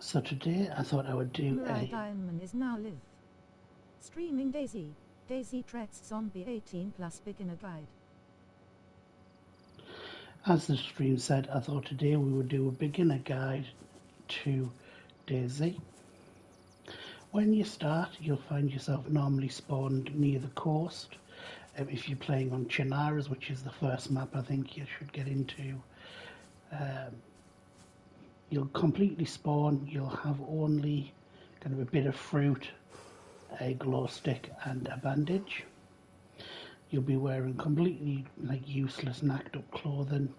So today I thought I would do Murai a... Diamond is now live. Streaming DayZ. DayZ Treks Zombie 18 Plus Beginner Guide. As the stream said, I thought today we would do a beginner guide to DayZ. When you start, you'll find yourself normally spawned near the coast. If you're playing on Chinaras, which is the first map I think you should get into, you'll completely spawn. You'll have only kind of a bit of fruit, a glow stick and a bandage. You'll be wearing completely useless knacked up clothing.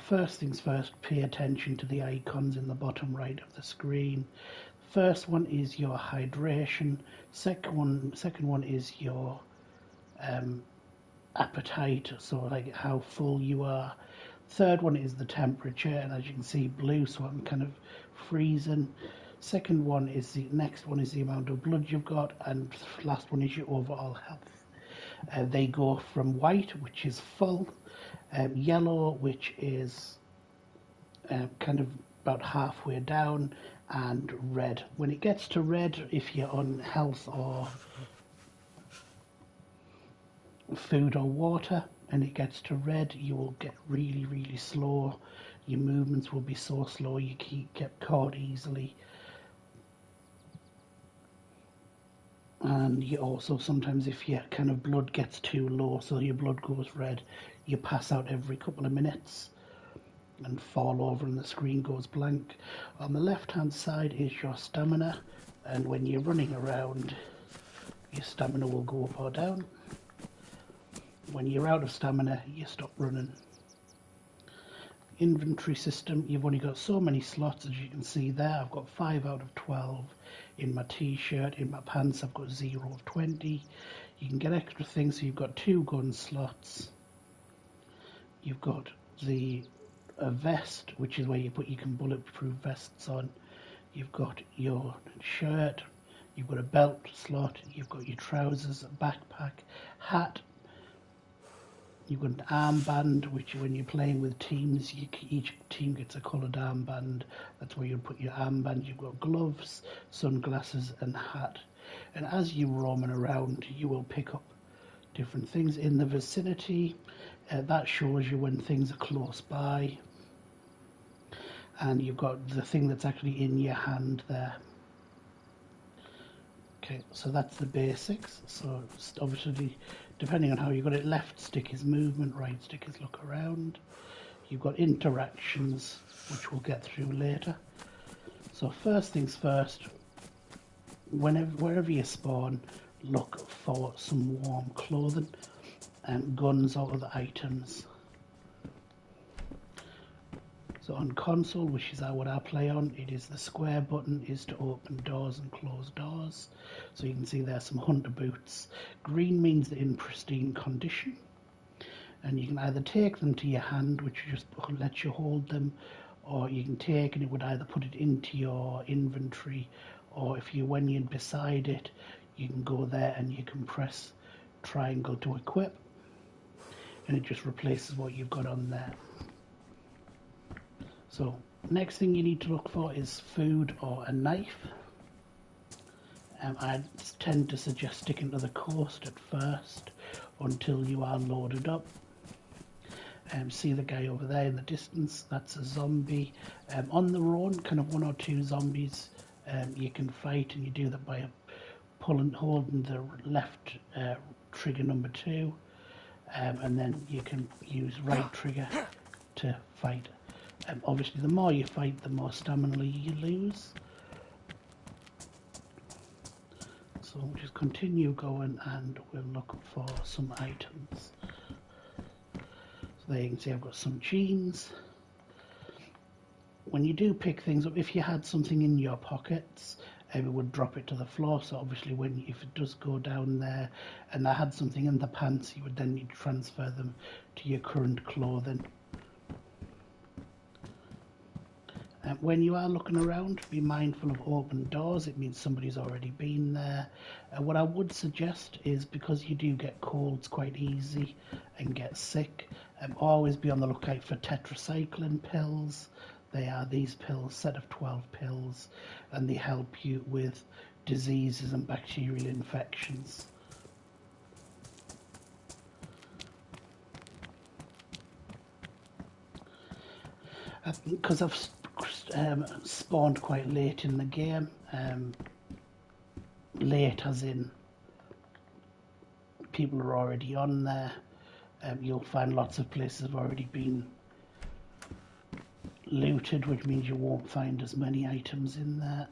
First things first, pay attention to the icons in the bottom right of the screen. First one is your hydration. Second one is your appetite, so like how full you are. Third one is the temperature, and as you can see, blue, so I'm kind of freezing. Next one is the amount of blood you've got, and last one is your overall health. They go from white, which is full, yellow, which is kind of about halfway down, and red. When it gets to red, if you're on health or food or water, and it gets to red, you will get really, really slow. Your movements will be so slow you get caught easily. And you also sometimes, if your kind of blood gets too low, so your blood goes red, you pass out every couple of minutes and fall over and the screen goes blank. On the left hand side is your stamina, and when you're running around, your stamina will go up or down. When you're out of stamina, you stop running. Inventory system, you've only got so many slots, as you can see there. I've got 5 out of 12 in my t-shirt. In my pants I've got 0 of 20. You can get extra things, so you've got 2 gun slots. You've got a vest, which is where you can bulletproof vests on. You've got your shirt, you've got a belt slot, you've got your trousers, a backpack, hat. You've got an armband, which when you're playing with teams, each team gets a coloured armband. That's where you put your armband. You've got gloves, sunglasses and hat. And as you're roaming around, you will pick up different things in the vicinity. That shows you when things are close by. And you've got the thing that's actually in your hand there. Okay, so that's the basics. So obviously, depending on how you got it, left stick is movement, right stick is look around. You've got interactions, which we'll get through later. So first things first, wherever you spawn, look for some warm clothing and guns or other items. So on console, which is what I play on, it is the square button is to open doors and close doors. So you can see there's some hunter boots. Green means they're in pristine condition. And you can either take them to your hand, which just lets you hold them, or you can take and it would either put it into your inventory, or when you're beside it, you can go there and you can press triangle to equip, and it just replaces what you've got on there. So next thing you need to look for is food or a knife. I tend to suggest sticking to the coast at first until you are loaded up. See the guy over there in the distance, that's a zombie. On the road, kind of 1 or 2 zombies you can fight, and you do that by holding the left trigger number 2, and then you can use right trigger to fight. Obviously, the more you fight, the more stamina you lose. So we'll just continue going and we'll look for some items. So there you can see I've got some jeans. When you do pick things up, if you had something in your pockets, it would drop it to the floor. So obviously if it does go down there and I had something in the pants, you would then need to transfer them to your current clothing. When you are looking around, be mindful of open doors. It means somebody's already been there. What I would suggest is, because you do get colds quite easy and get sick, always be on the lookout for tetracycline pills. They are these pills, set of 12 pills, and they help you with diseases and bacterial infections. Because I've spawned quite late in the game, late as in people are already on there, you'll find lots of places have already been looted, which means you won't find as many items in there.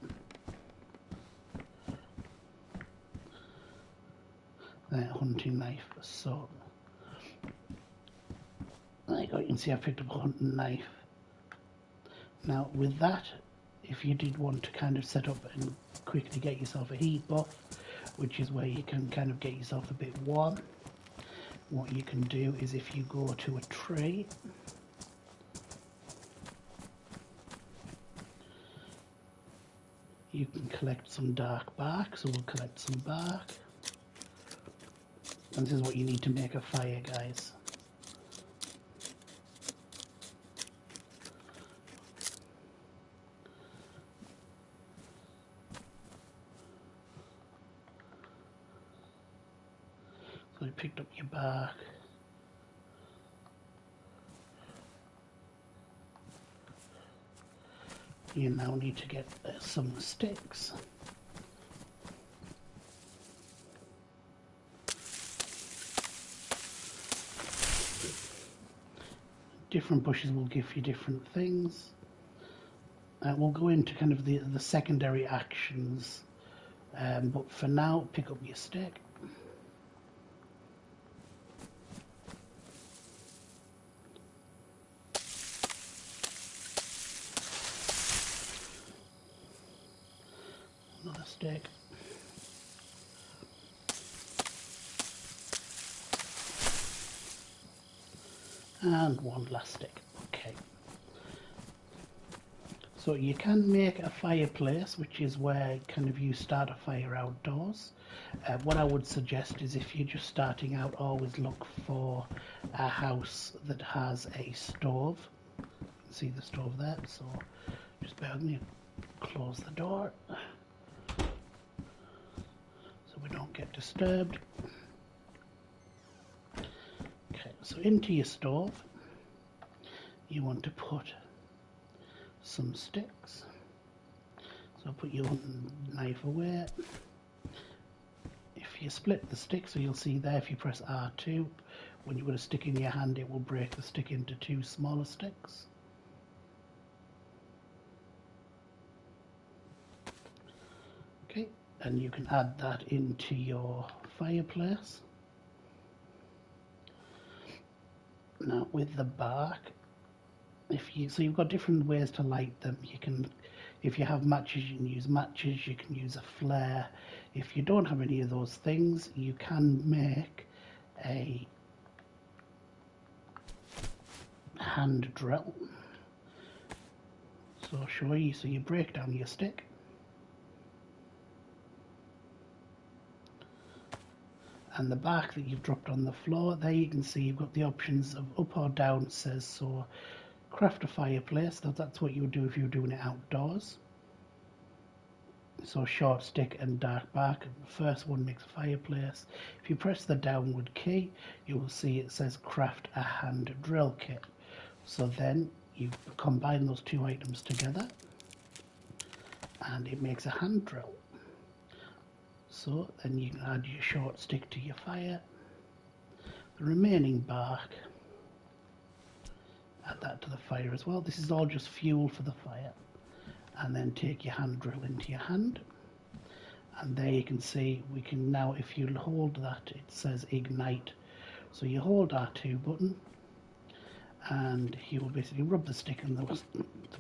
Hunting knife, so there you go, you can see I picked up a hunting knife. Now with that, if you did want to kind of set up and quickly get yourself a heat buff, which is where you can kind of get yourself a bit warm, what you can do is if you go to a tree, you can collect some dark bark, so we'll collect some bark. And this is what you need to make a fire, guys. So you picked up your bark. You now need to get some sticks. Different bushes will give you different things. We'll go into kind of the secondary actions, but for now, pick up your stick. Another stick. And one last stick. Okay. So you can make a fireplace, which is where kind of you start a fire outdoors. What I would suggest is if you're just starting out, always look for a house that has a stove. You can see the stove there, so just bear with me. Close the door so we don't get disturbed. Okay, so into your stove you want to put some sticks. So put your knife away. If you split the stick, so you'll see there if you press R2, when you put a stick in your hand it will break the stick into two smaller sticks. Okay, and you can add that into your fireplace. Now with the bark, so you've got different ways to light them. You can, if you have matches, you can use matches, you can use a flare. If you don't have any of those things, you can make a hand drill. So I'll show you. So you break down your stick. And the bark that you've dropped on the floor, there you can see you've got the options of up or down. It says so craft a fireplace. That's what you would do if you were doing it outdoors. So short stick and dark bark. The first one makes a fireplace. If you press the downward key, you will see it says craft a hand drill kit. So then you combine those two items together and it makes a hand drill. So then you can add your short stick to your fire. The remaining bark, add that to the fire as well. This is all just fuel for the fire. And then take your hand drill into your hand. And there you can see, we can now, if you hold that, it says ignite. So you hold R2 button and you will basically rub the stick and the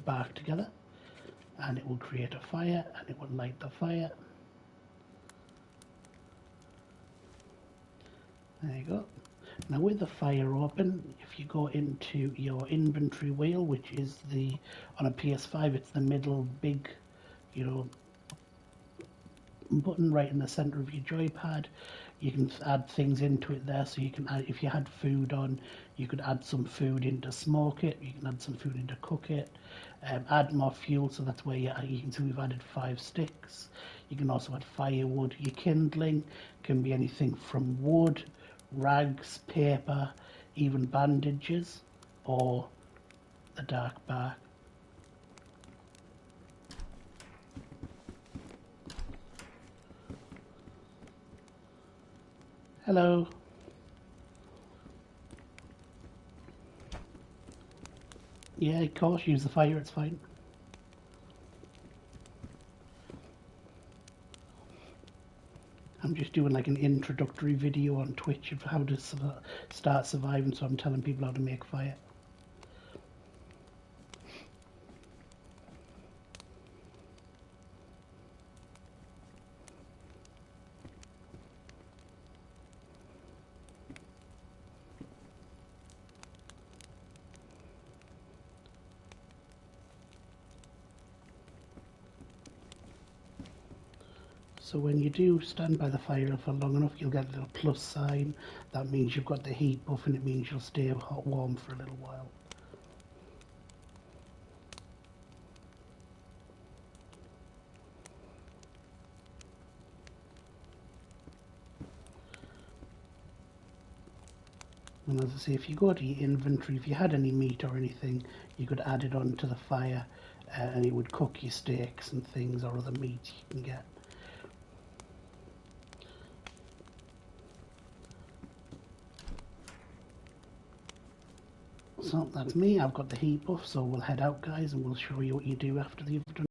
bark together and it will create a fire and it will light the fire. There you go. Now with the fire open, if you go into your inventory wheel, which is on a PS5, it's the middle big, button right in the center of your joypad, You can add things into it there, so you can add, if you had food on, you could add some food in to smoke it, you can add some food in to cook it, add more fuel, so that's where you can see we've added 5 sticks. You can also add firewood. Your kindling can be anything from wood, rags, paper, even bandages, or a dark bark. Hello. Yeah, of course, use the fire, it's fine. I'm just doing like an introductory video on Twitch of how to start surviving, so I'm telling people how to make fire. So when you do stand by the fire for long enough, you'll get a little plus sign. That means you've got the heat buff, and it means you'll stay hot warm for a little while. And as I say, if you go to your inventory, if you had any meat or anything, you could add it onto the fire, and it would cook your steaks and things, or other meat you can get. So that's me. I've got the heat buff, so we'll head out, guys, and we'll show you what you do after you've done.